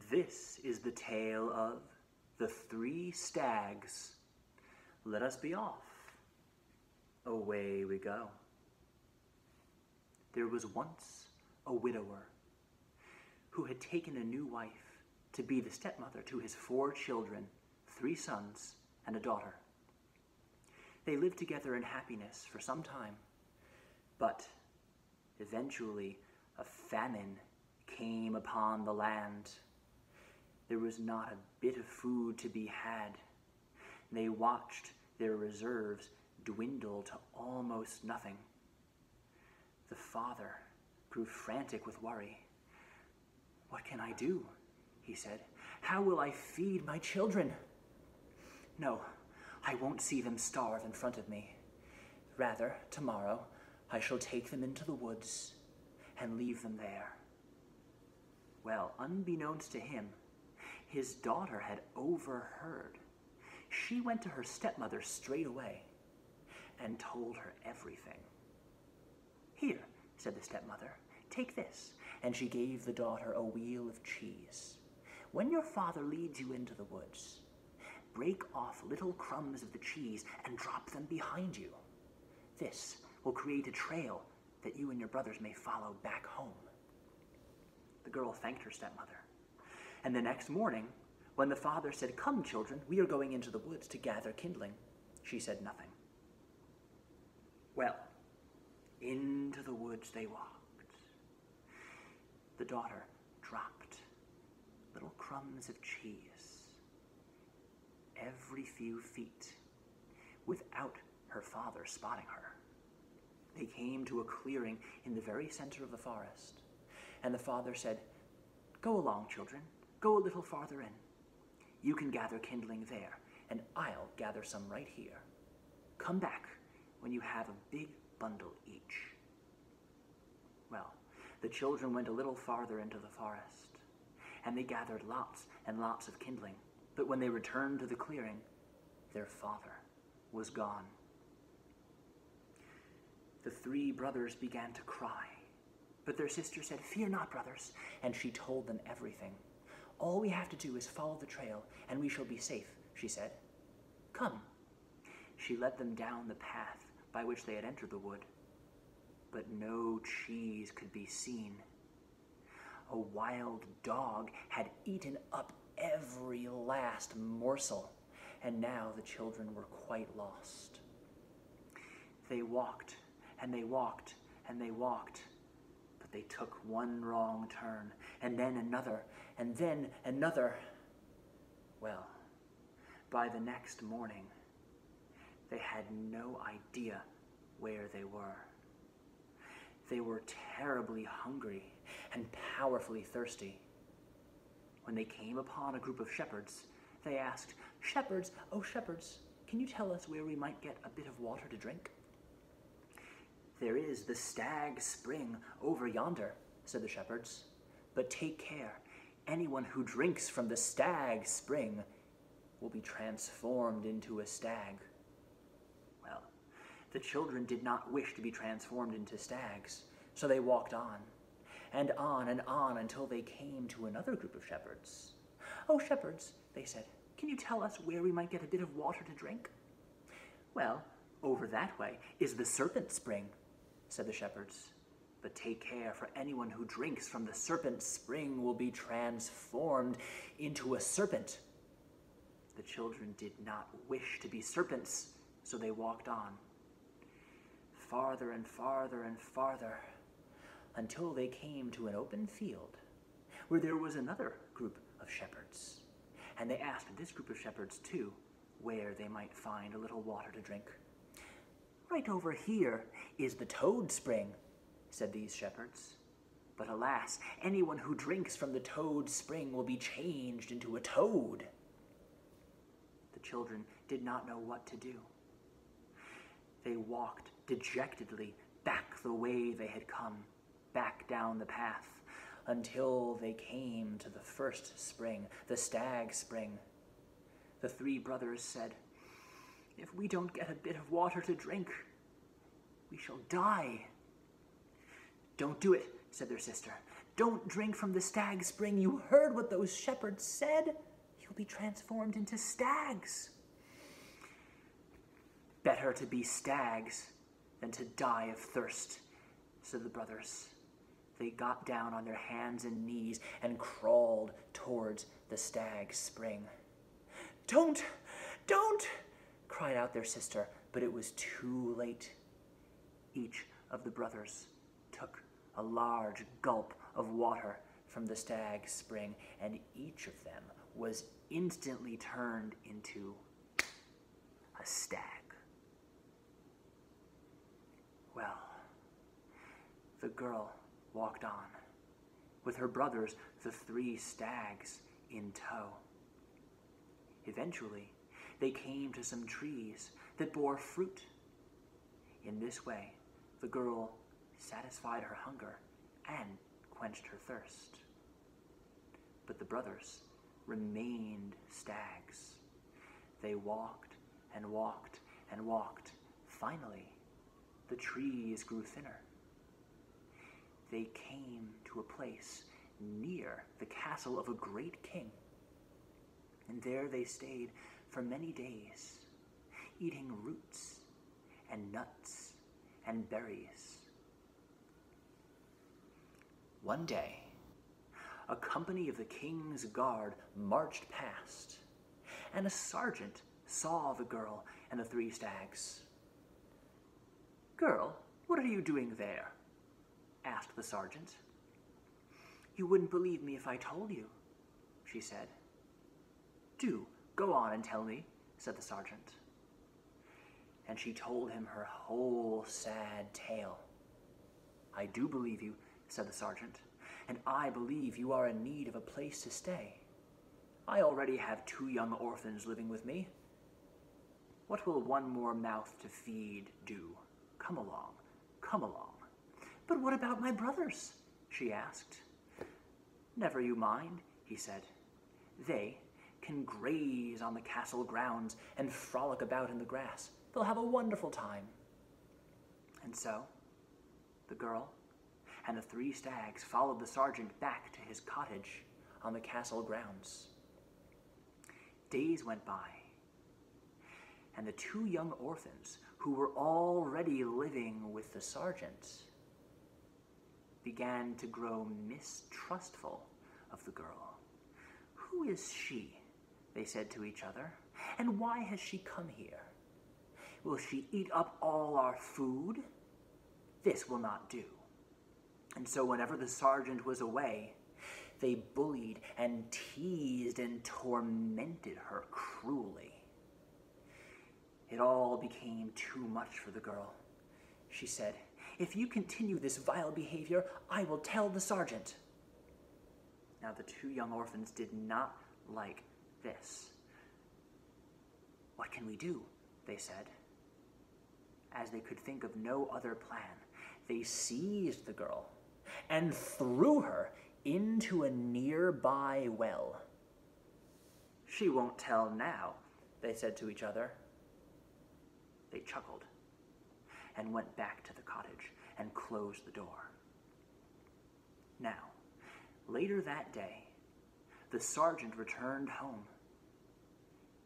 This is the tale of the 3 stags. Let us be off. Away we go. There was once a widower who had taken a new wife to be the stepmother to his 4 children, 3 sons and a daughter. They lived together in happiness for some time, but eventually a famine came upon the land. There was not a bit of food to be had. They watched their reserves dwindle to almost nothing. The father grew frantic with worry. "What can I do?" he said. "How will I feed my children? No, I won't see them starve in front of me. Rather, tomorrow, I shall take them into the woods and leave them there." Well, unbeknownst to him, his daughter had overheard. She went to her stepmother straight away and told her everything. "Here," said the stepmother, "take this." And she gave the daughter a wheel of cheese. "When your father leads you into the woods, break off little crumbs of the cheese and drop them behind you. This will create a trail that you and your brothers may follow back home." The girl thanked her stepmother. And the next morning, when the father said, "Come, children, we are going into the woods to gather kindling," she said nothing. Well, into the woods they walked. The daughter dropped little crumbs of cheese every few feet without her father spotting her. They came to a clearing in the very center of the forest, and the father said, "Go along, children. Go a little farther in. You can gather kindling there, and I'll gather some right here. Come back when you have a big bundle each." Well, the children went a little farther into the forest, and they gathered lots and lots of kindling. But when they returned to the clearing, their father was gone. The 3 brothers began to cry, but their sister said, "Fear not, brothers," and she told them everything. "All we have to do is follow the trail, and we shall be safe," she said. "Come." She led them down the path by which they had entered the wood, but no cheese could be seen. A wild dog had eaten up every last morsel, and now the children were quite lost. They walked, and they walked, and they walked, but they took one wrong turn, and then another, and then another. Well, by the next morning, they had no idea where they were. They were terribly hungry and powerfully thirsty. When they came upon a group of shepherds, they asked, "Shepherds, oh shepherds, can you tell us where we might get a bit of water to drink?" "There is the stag spring over yonder," said the shepherds. "But take care, anyone who drinks from the stag spring will be transformed into a stag." Well, the children did not wish to be transformed into stags, so they walked on and on and on until they came to another group of shepherds. "Oh, shepherds," they said, "can you tell us where we might get a bit of water to drink?" "Well, over that way is the serpent spring," said the shepherds. "But take care, for anyone who drinks from the serpent spring will be transformed into a serpent." The children did not wish to be serpents, so they walked on, farther and farther and farther, until they came to an open field where there was another group of shepherds. And they asked this group of shepherds, too, where they might find a little water to drink. "Right over here is the toad spring," said these shepherds. "But alas, anyone who drinks from the toad spring will be changed into a toad." The children did not know what to do. They walked dejectedly back the way they had come, back down the path, until they came to the first spring, the stag spring. The 3 brothers said, "If we don't get a bit of water to drink, we shall die." "Don't do it," said their sister. Don't drink from the stag spring. You heard what those shepherds said. You'll be transformed into stags. Better to be stags than to die of thirst, said the brothers. They got down on their hands and knees and crawled towards the stag spring. Don't, cried out their sister, but it was too late. Each of the brothers took a large gulp of water from the stag spring, and each of them was instantly turned into a stag. Well, the girl walked on, with her brothers, the 3 stags, in tow. Eventually, they came to some trees that bore fruit. In this way, the girl satisfied her hunger and quenched her thirst. But the brothers remained stags. They walked and walked and walked. Finally, the trees grew thinner. They came to a place near the castle of a great king. And there they stayed for many days, eating roots and nuts and berries. One day, a company of the king's guard marched past, and a sergeant saw the girl and the 3 stags. "Girl, what are you doing there?" asked the sergeant. "You wouldn't believe me if I told you," she said. "Do, go on and tell me," said the sergeant. And she told him her whole sad tale. "I do believe you," said the sergeant, "and I believe you are in need of a place to stay. I already have 2 young orphans living with me. What will 1 more mouth to feed do? Come along, come along." "But what about my brothers?" she asked. "Never you mind," he said. "They can graze on the castle grounds and frolic about in the grass. They'll have a wonderful time." And so, the girl and the 3 stags followed the sergeant back to his cottage on the castle grounds. Days went by, and the 2 young orphans, who were already living with the sergeant, began to grow mistrustful of the girl. "Who is she?" they said to each other, "and why has she come here? Will she eat up all our food? This will not do." And so whenever the sergeant was away, they bullied and teased and tormented her cruelly. It all became too much for the girl. She said, "If you continue this vile behavior, I will tell the sergeant." Now the 2 young orphans did not like this. "What can we do?" they said. As they could think of no other plan, they seized the girl and threw her into a nearby well. "She won't tell now," they said to each other. They chuckled and went back to the cottage and closed the door. Now, later that day, the sergeant returned home.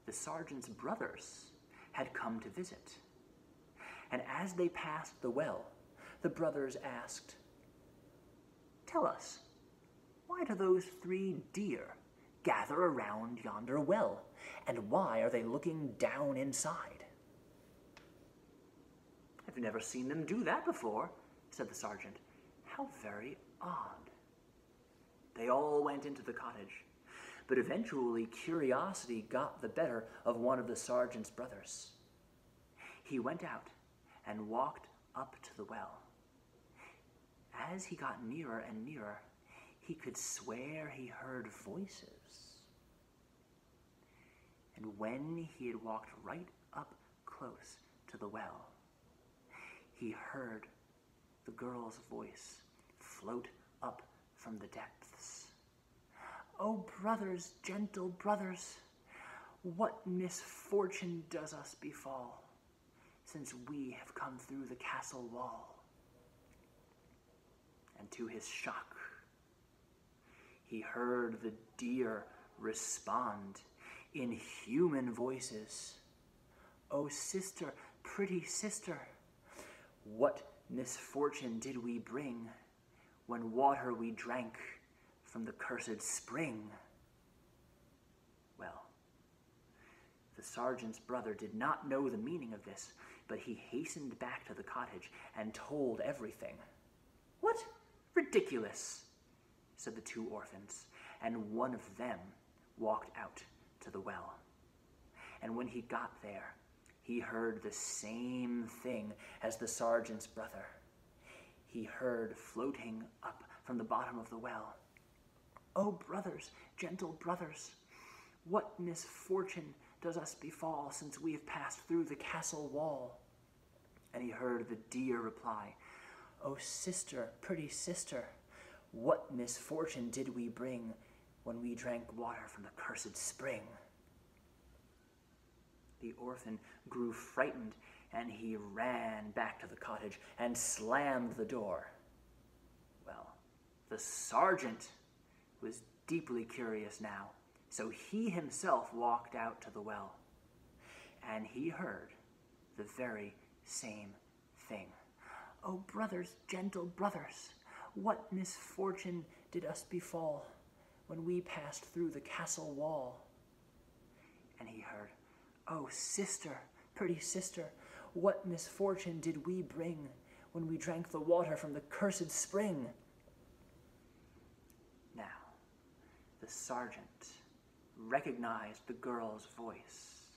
The sergeant's brothers had come to visit, and as they passed the well, the brothers asked, "Tell us, why do those 3 deer gather around yonder well, and why are they looking down inside?" "I've never seen them do that before," said the sergeant. "How very odd." They all went into the cottage, but eventually curiosity got the better of one of the sergeant's brothers. He went out and walked up to the well. As he got nearer and nearer, he could swear he heard voices. And when he had walked right up close to the well, he heard the girl's voice float up from the depths. "Oh, brothers, gentle brothers, what misfortune does us befall, since we have come through the castle wall?" And to his shock, he heard the deer respond in human voices. "Oh, sister, pretty sister, what misfortune did we bring when water we drank from the cursed spring?" Well, the sergeant's brother did not know the meaning of this, but he hastened back to the cottage and told everything. "What? Ridiculous," said the two orphans, and one of them walked out to the well. And when he got there, he heard the same thing as the sergeant's brother. He heard floating up from the bottom of the well, "Oh, brothers, gentle brothers, what misfortune does us befall since we have passed through the castle wall?" And he heard the deer reply, "Oh, sister, pretty sister, what misfortune did we bring when we drank water from the cursed spring?" The orphan grew frightened, and he ran back to the cottage and slammed the door. Well, the sergeant was deeply curious now, so he himself walked out to the well, and he heard the very same thing. "Oh, brothers, gentle brothers, what misfortune did us befall when we passed through the castle wall?" And he heard, "Oh, sister, pretty sister, what misfortune did we bring when we drank the water from the cursed spring?" Now, the sergeant recognized the girl's voice.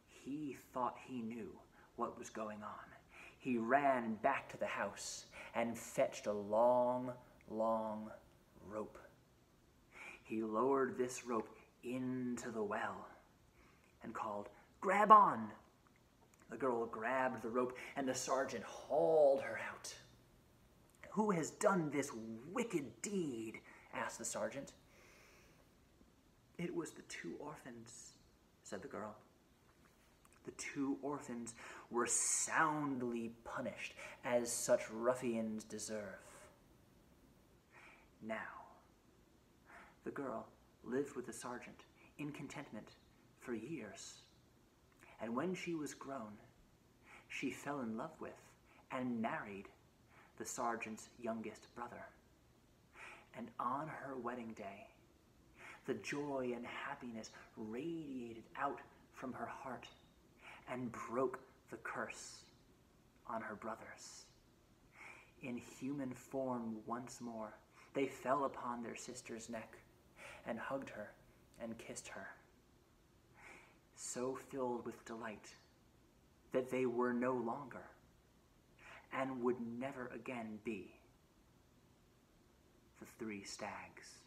He thought he knew what was going on. He ran back to the house and fetched a long, long rope. He lowered this rope into the well and called, "Grab on!" The girl grabbed the rope, and the sergeant hauled her out. "Who has done this wicked deed?" asked the sergeant. "It was the two orphans," said the girl. The two orphans were soundly punished, as such ruffians deserve. Now, the girl lived with the sergeant in contentment for years, and when she was grown, she fell in love with and married the sergeant's youngest brother. And on her wedding day, the joy and happiness radiated out from her heart and broke the curse on her brothers. In human form once more, they fell upon their sister's neck and hugged her and kissed her, so filled with delight that they were no longer and would never again be the three stags.